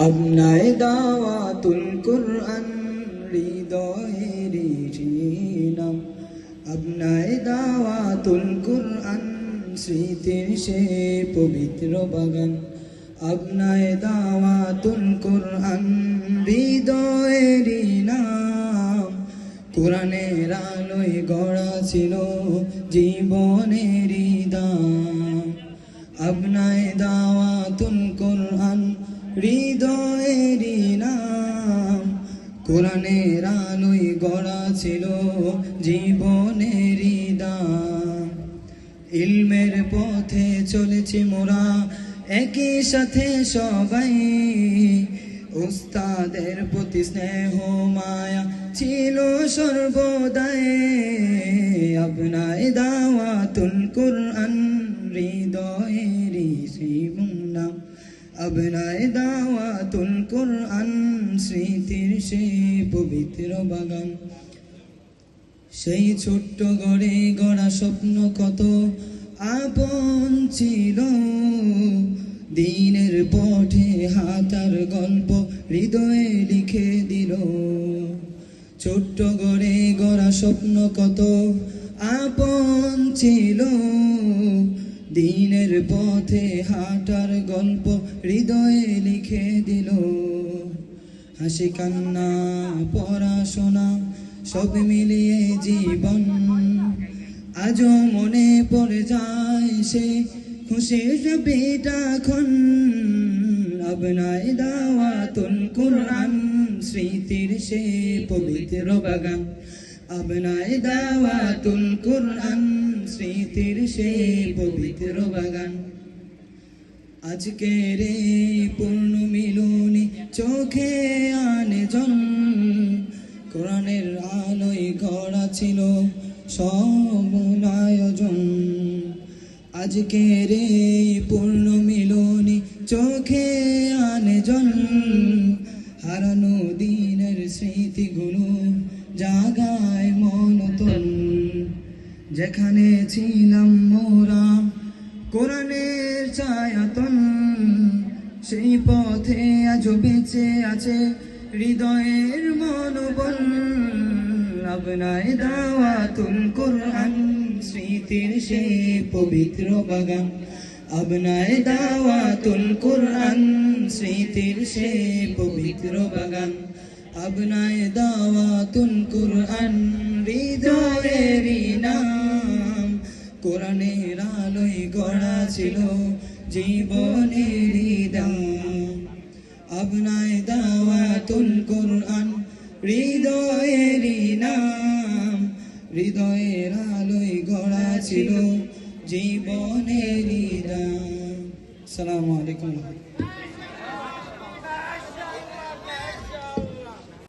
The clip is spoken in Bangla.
আপনায় দাওয়াতুল কুরআন হৃদয়েরই নাম, আপনায় দাওয়াতুল কুরআন স্মৃতির সে পবিত্র বাগান, আপনায় দাওয়াতুল কুরআন হৃদয়েরই নাম। কুরআনের আলোয় গড়া ছিল জীবনেরই দাম, আপনায় দাওয়াতুল কুরআন হৃদয়েরই নাম। কুরআনের আলোয় গড়া ছিল জীবনেরই দাম। ইলমের পথে চলেছি মোরা একই সাথে সবাই, উস্তাদের প্রতি স্নেহ মায়া ছিল সর্বদাই। আপনায় দাওয়াতুল কুরআন হৃদয়েরই নাম, আপনায় দাওয়াতুল কুরআন স্মৃতির সেই পবিত্র বাগান। সেই ছোট্ট গড়ে গড়া স্বপ্ন কত আপন ছিল, দিনের পথে হাঁটার গল্প হৃদয়ে লিখে দিল। ছোট্ট গড়ে গড়া স্বপ্ন কত আপন ছিল, দিনের পথে হাঁটার গল্প হৃদয়ে লিখে দিল। হাসি কান্না পড়াশোনা সব মিলিয়ে জীবন, আজও মনে পড়ে যায় সে খুশির বিটাক্ষণ। আপনায় দাওয়াতুল কুরআন স্মৃতির সে পবিত্র বাগান, আপনায় দাওয়াতুল কুরআন স্মৃতির সে পবিত্র বাগান। আজকের এই পূর্ণ মিলনী চোখে আনে জন, কোরআনের আলোয় গড়া ছিল সব আয়োজন। আজকের এই পূর্ণ মিলনী চোখে আনে জন, হারানো দিনের স্মৃতিগুলো জাগায় মনতন। যেখানে ছিলাম মোরা কোরআনের ছায়াতন, সেই পথে আজও বেঁচে আছে হৃদয়ের মনোবল। আপনায় দাওয়াতুল কুরআন স্মৃতির সে পবিত্র বাগান, আপনায় দাওয়াতুল কুরআন স্মৃতির সে পবিত্র বাগান। আপনায় দাওয়াতুল কুরআন হৃদয়েরই নাম, কোরআনের আলোয় গড়া ছিল জীবনেরই দাম। আপনায় দাওয়াতুল কুরআন হৃদয়েরই নাম, হৃদয়ের আলোয় গড়া ছিল জীবনেরই দাম। আসসালামু আলাইকুম।